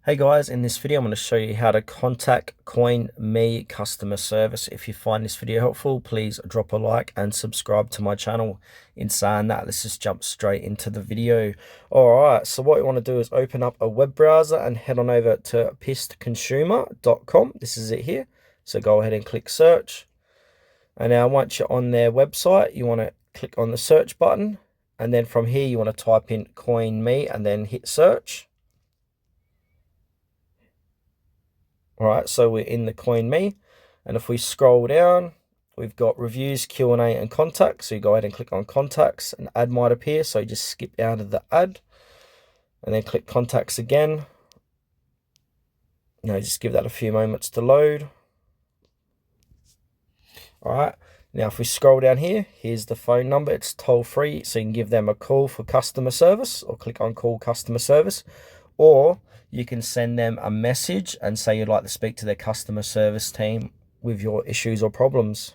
Hey guys, in this video I'm going to show you how to contact Coinme customer service. If you find this video helpful, please drop a like and subscribe to my channel. In saying that, let's just jump straight into the video. Alright, so what you want to do is open up a web browser and head on over to pissconsumer.com. This is it here. So go ahead and click search. And now once you're on their website, you want to click on the search button. And then from here you want to type in Coinme and then hit search. All right, so we're in the Coinme, and if we scroll down, we've got reviews, Q&A, and contacts. So you go ahead and click on contacts, and ad might appear. So you just skip out of the ad, and then click contacts again. Just give that a few moments to load. All right, now if we scroll down here, here's the phone number. It's toll free, so you can give them a call for customer service, or click on call customer service, or you can send them a message and say you'd like to speak to their customer service team with your issues or problems.